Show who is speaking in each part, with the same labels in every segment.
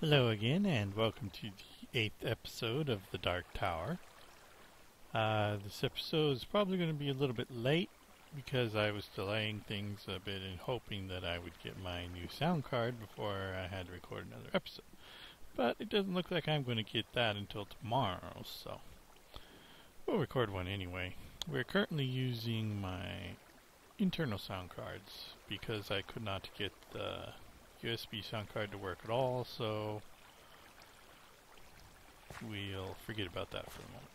Speaker 1: Hello again, and welcome to the 8th episode of The Dark Tower. This episode is probably going to be a little bit late because I was delaying things a bit and hoping that I would get my new sound card before I had to record another episode. But it doesn't look like I'm going to get that until tomorrow, so we'll record one anyway. We're currently using my internal sound cards because I could not get the USB sound card to work at all, so we'll forget about that for a moment.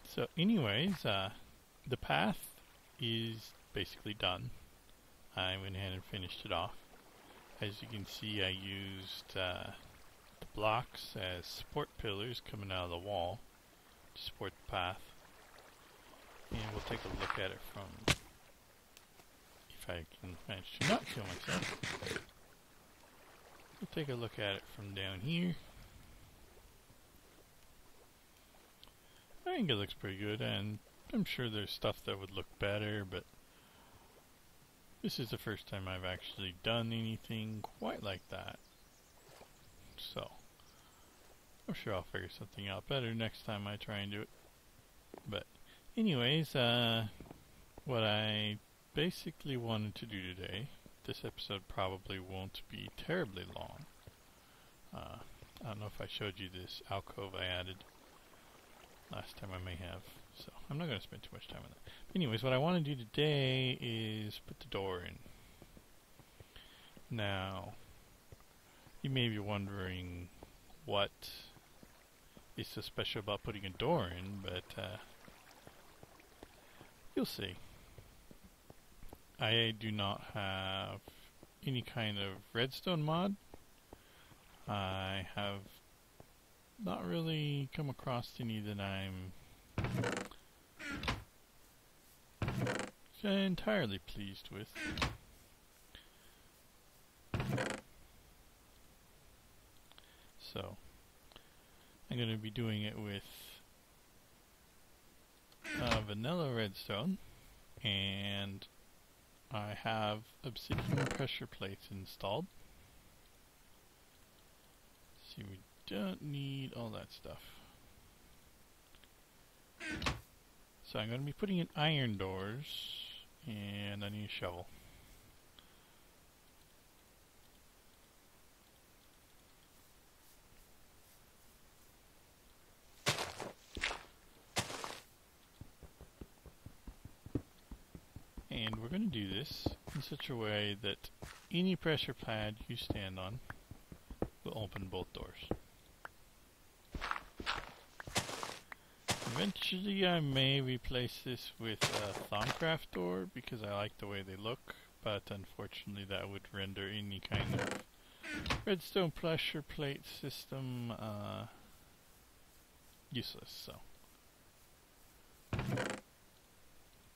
Speaker 1: So anyways, the path is basically done. I went ahead and finished it off. As you can see, I used the blocks as support pillars coming out of the wall to support the path. And we'll take a look at it from, if I can manage to not kill myself. We'll take a look at it from down here. I think it looks pretty good, and I'm sure there's stuff that would look better, but this is the first time I've actually done anything quite like that. So, I'm sure I'll figure something out better next time I try and do it. But anyways, what I basically wanted to do today, this episode probably won't be terribly long. I don't know if I showed you this alcove I added last time. I may have, so I'm not going to spend too much time on that. But anyways, what I want to do today is put the door in. Now, you may be wondering what is so special about putting a door in, but you'll see. I do not have any kind of redstone mod. I have not really come across any that I'm entirely pleased with. So, I'm going to be doing it with vanilla redstone, and I have obsidian pressure plates installed. See, we don't need all that stuff. So I'm going to be putting in iron doors, and I need a shovel. And we're going to do this in such a way that any pressure pad you stand on will open both doors. Eventually I may replace this with a Thaumcraft door because I like the way they look, but unfortunately that would render any kind of redstone pressure plate system useless, so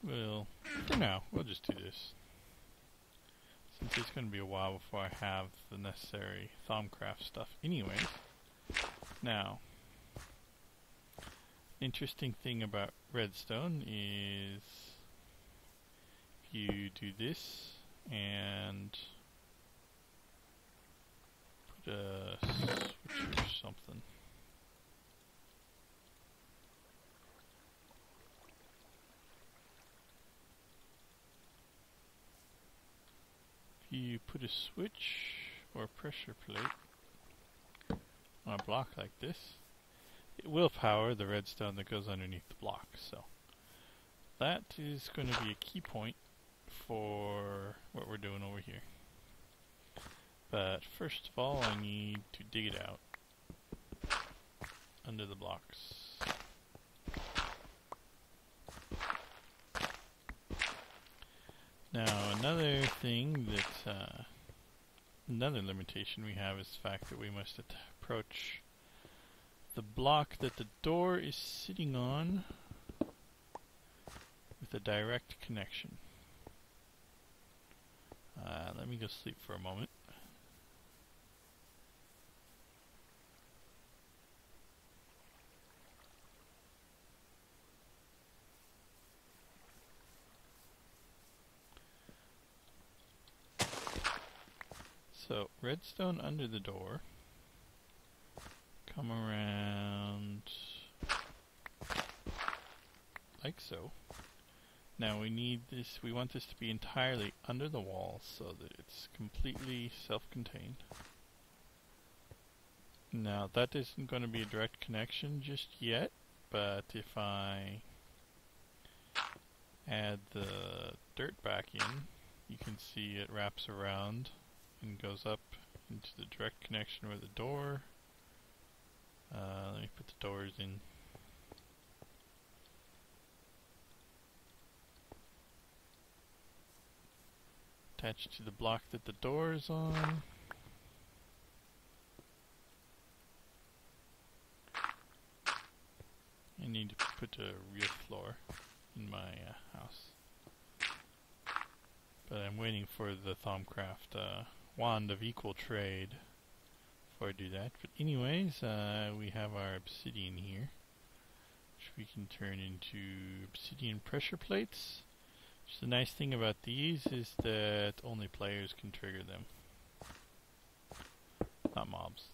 Speaker 1: well, for now, we'll just do this. Since it's going to be a while before I have the necessary Thaumcraft stuff anyways. Now, interesting thing about redstone is if you do this and put a switch or something. You put a switch or a pressure plate on a block like this, it will power the redstone that goes underneath the block. So that is going to be a key point for what we're doing over here. But first of all, I need to dig it out under the blocks. Now, another thing that, another limitation we have is the fact that we must approach the block that the door is sitting on with a direct connection. Let me go sleep for a moment. So, redstone under the door. Come around like so. Now we need this, we want this to be entirely under the wall so that it's completely self-contained. Now that isn't going to be a direct connection just yet, but if I add the dirt back in, you can see it wraps around and goes up into the direct connection with the door. Let me put the doors in. Attached to the block that the door is on. I need to put a real floor in my house. But I'm waiting for the Thaumcraft wand of equal trade before I do that. But anyways, we have our obsidian here, which we can turn into obsidian pressure plates. The nice thing about these is that only players can trigger them, not mobs.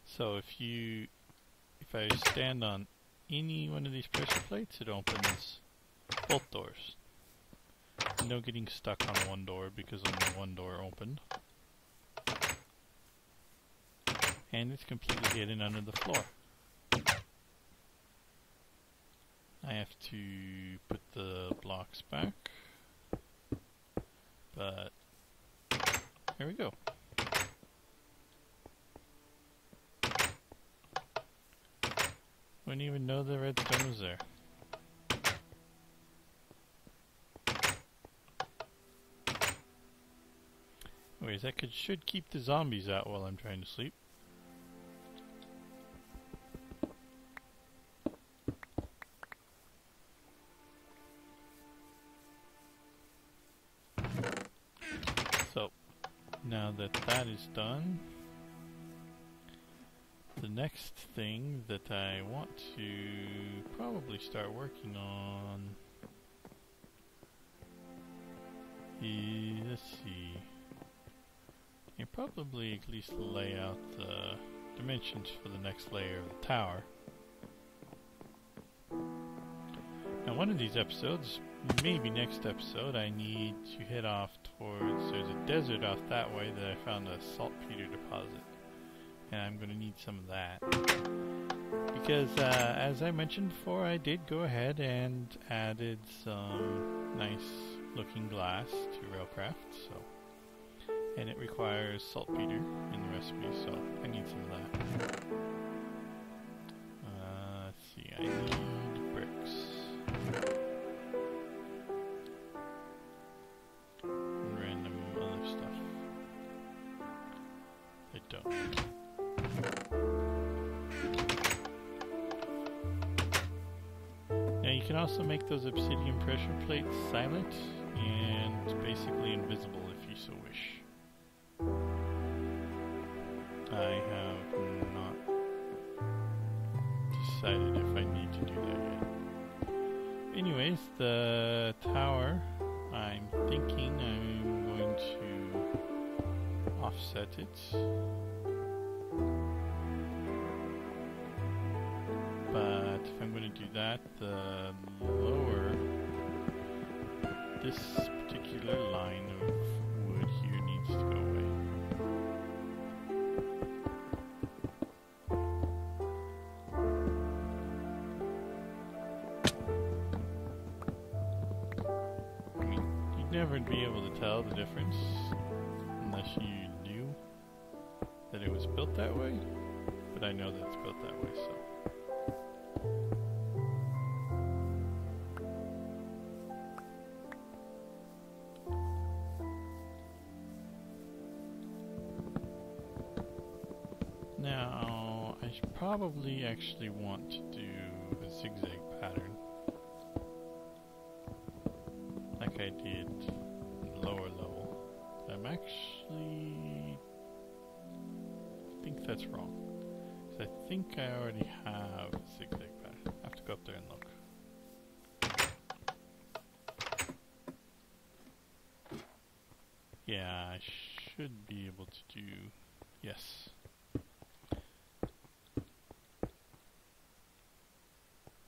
Speaker 1: So if I stand on any one of these pressure plates, it opens both doors. No getting stuck on one door because only one door opened. And it's completely hidden under the floor. I have to put the blocks back, but here we go. Wouldn't even know the redstone was there. Anyways, that should keep the zombies out while I'm trying to sleep. So, now that that is done, the next thing that I want to probably start working on is, let's see, I probably at least lay out the dimensions for the next layer of the tower. Now one of these episodes, maybe next episode, I need to head off towards, there's a desert off that way that I found a saltpeter deposit. And I'm going to need some of that. Because as I mentioned before, I did go ahead and added some nice looking glass to railcraft. So, and it requires saltpeter in the recipe, so I need some of that. Let's see, I need bricks. And random other stuff. I don't. Now you can also make those obsidian pressure plates silent and basically invisible if you so wish. I have not decided if I need to do that yet. Anyways, the tower, I'm thinking I'm going to offset it. But if I'm going to do that, the lower, this particular line of wood here needs to go away. I mean, you'd never be able to tell the difference unless you knew that it was built that way, but I know that it's built that way, so. Now, I should probably actually want to do a zigzag pattern like I did in the lower level. I'm actually, I think that's wrong. I think I already have a zigzag pattern. I have to go up there and look. Yeah, I should be able to do... Yes.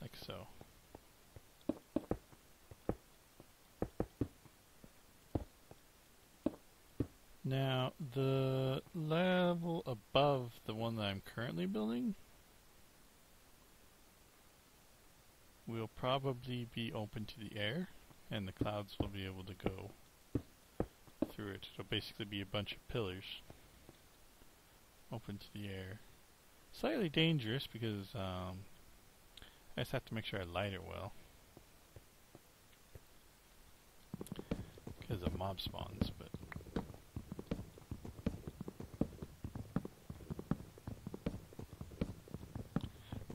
Speaker 1: Like so. Now, the level above the one that I'm currently building will probably be open to the air, and the clouds will be able to go through it. It'll basically be a bunch of pillars open to the air. Slightly dangerous because I just have to make sure I light it well, because of mob spawns, but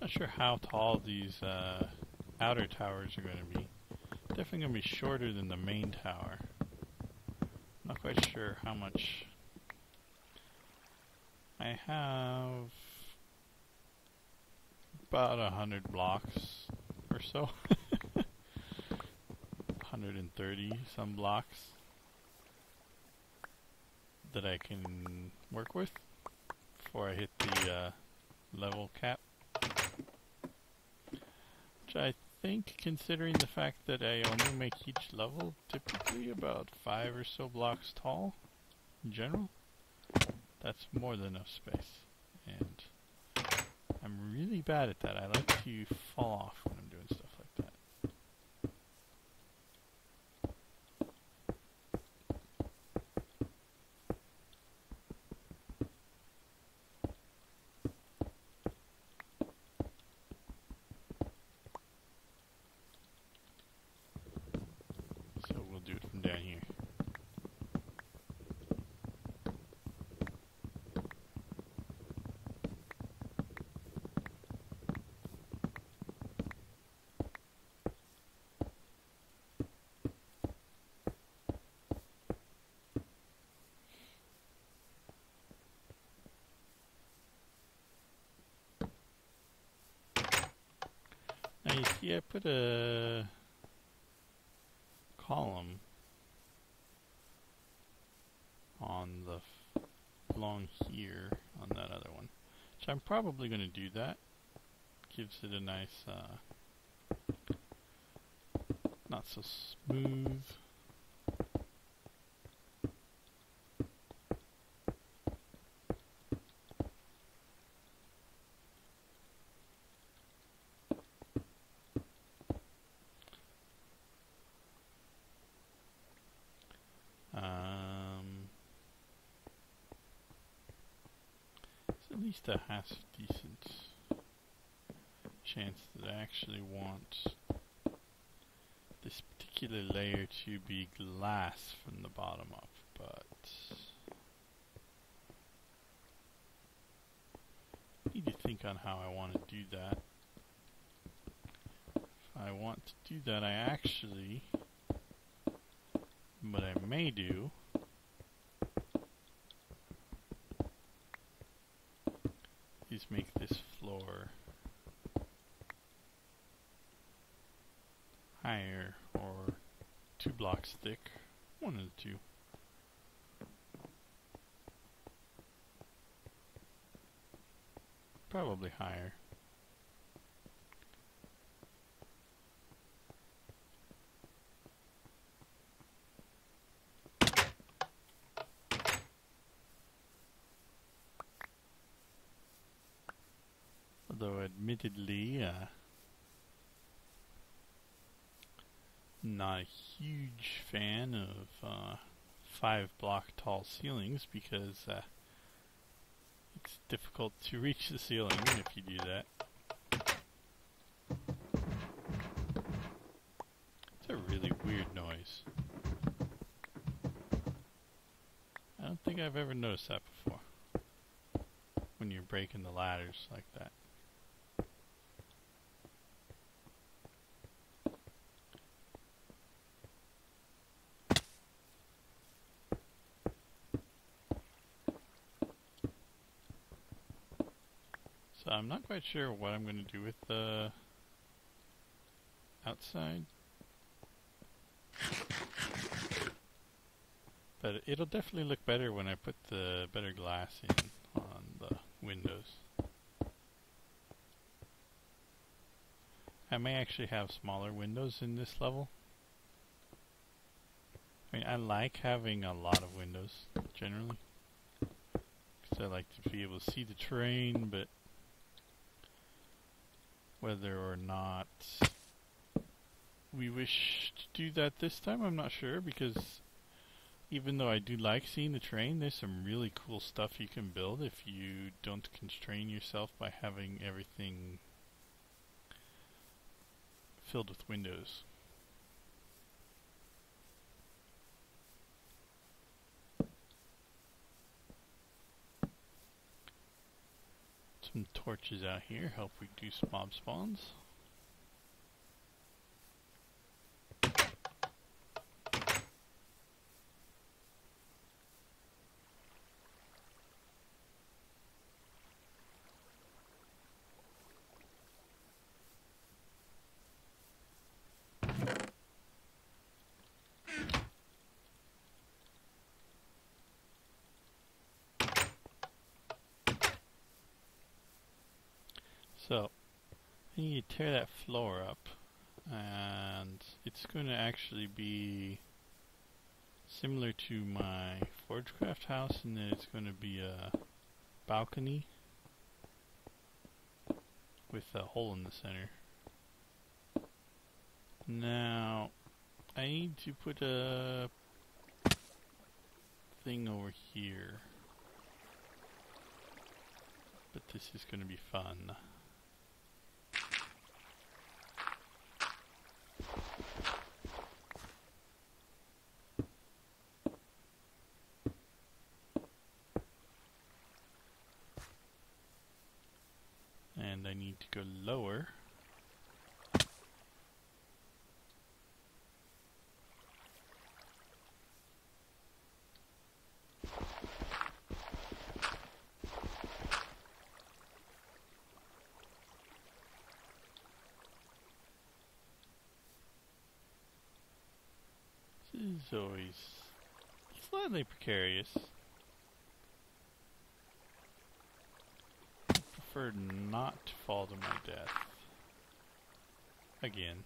Speaker 1: not sure how tall these outer towers are going to be. Definitely going to be shorter than the main tower. Not quite sure how much. I have about 100 blocks or so. 130 some blocks that I can work with before I hit the level cap. Which I think, considering the fact that I only make each level typically about 5 or so blocks tall in general, that's more than enough space. And I'm really bad at that. I like to fall off when I'm doing stuff like that. So we'll do it from down here. Now you see I put a column on the along here on that other one. So I'm probably going to do that. Gives it a nice, not so smooth. At least a half decent chance that I actually want this particular layer to be glass from the bottom up, but I need to think on how I want to do that. If I want to do that, I actually, what I may do is make this floor higher, or 2 blocks thick, one of the two. Probably higher. Although admittedly, not a huge fan of 5 block tall ceilings, because it's difficult to reach the ceiling if you do that. It's a really weird noise. I don't think I've ever noticed that before, when you're breaking the ladders like that. So I'm not quite sure what I'm going to do with the outside. But it'll definitely look better when I put the better glass in on the windows. I may actually have smaller windows in this level. I mean, I like having a lot of windows, generally. Because I like to be able to see the terrain, but whether or not we wish to do that this time, I'm not sure, because even though I do like seeing the terrain, there's some really cool stuff you can build if you don't constrain yourself by having everything filled with windows. Some torches out here help reduce mob spawns. So, I need to tear that floor up, and it's going to actually be similar to my forgecraft house, in that it's going to be a balcony with a hole in the center. Now, I need to put a thing over here, but this is going to be fun. And I need to go lower. This is always slightly precarious. Prefer not to fall to my death. Again.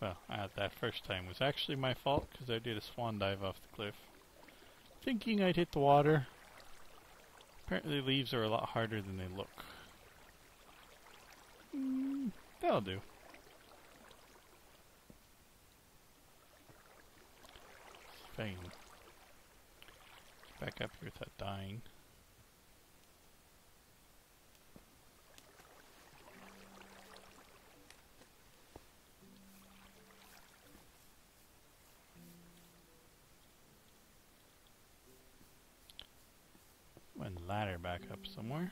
Speaker 1: Well, that first time was actually my fault because I did a swan dive off the cliff, thinking I'd hit the water. Apparently leaves are a lot harder than they look. That'll do. If I can get back up here without dying. And ladder back up somewhere.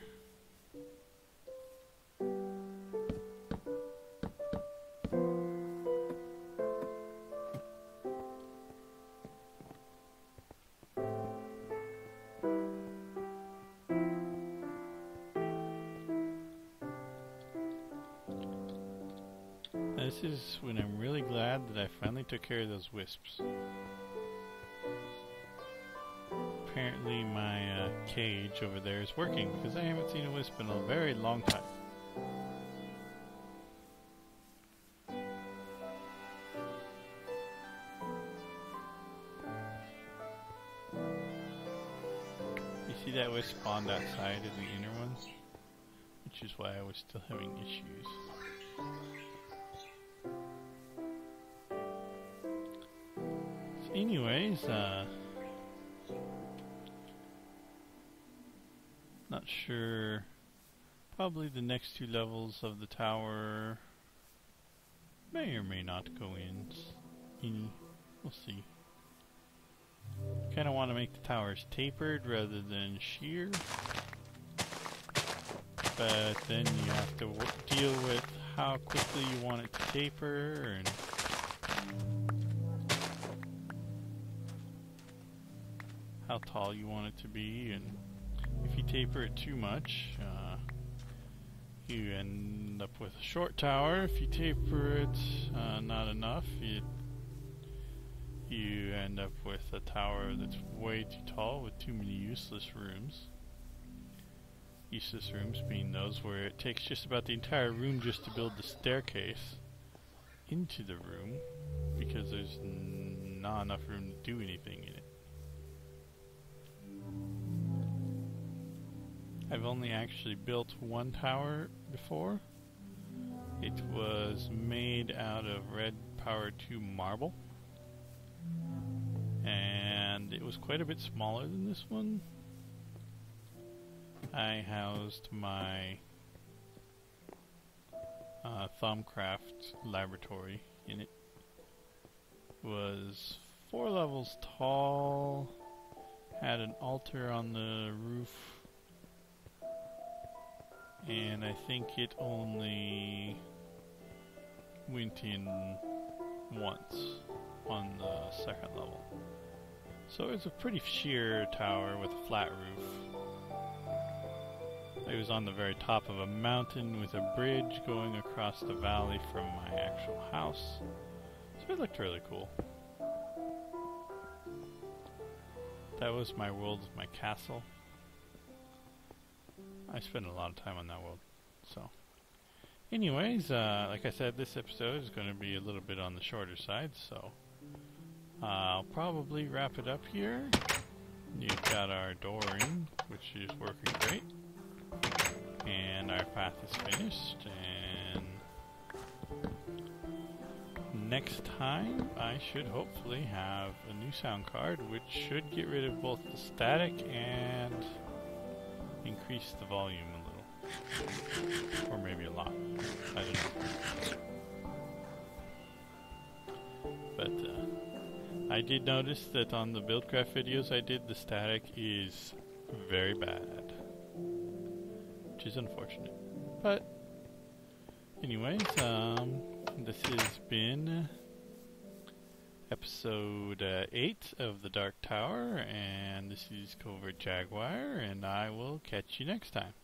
Speaker 1: This is when I'm really glad that I finally took care of those wisps. Apparently my cage over there is working, because I haven't seen a wisp in a very long time. You see that wisp spawned outside of the inner ones? Which is why I was still having issues. So anyways, not sure. Probably the next two levels of the tower may or may not go in. We'll see. Kind of want to make the towers tapered rather than sheer. But then you have to deal with how quickly you want it to taper and how tall you want it to be, and if you taper it too much, you end up with a short tower. If you taper it not enough, you end end up with a tower that's way too tall with too many useless rooms. Useless rooms being those where it takes just about the entire room just to build the staircase into the room because there's not enough room to do anything in it. I've only actually built one tower before. It was made out of red power 2 marble, and it was quite a bit smaller than this one. I housed my Thumbcraft laboratory in it. It was 4 levels tall, had an altar on the roof, and I think it only went in once on the second level. So it's a pretty sheer tower with a flat roof. It was on the very top of a mountain with a bridge going across the valley from my actual house. So it looked really cool. That was my world, my castle. I spent a lot of time on that world. So anyways, like I said, this episode is going to be a little bit on the shorter side, so I'll probably wrap it up here. You've got our door in, which is working great. And our path is finished, and next time I should hopefully have a new sound card, which should get rid of both the static and increase the volume a little. Or maybe a lot. I don't know. But I did notice that on the Buildcraft videos I did, the static is very bad. Which is unfortunate. But anyways, this has been episode 8 of the Dark Tower, and this is Covert Jaguar, and I will catch you next time.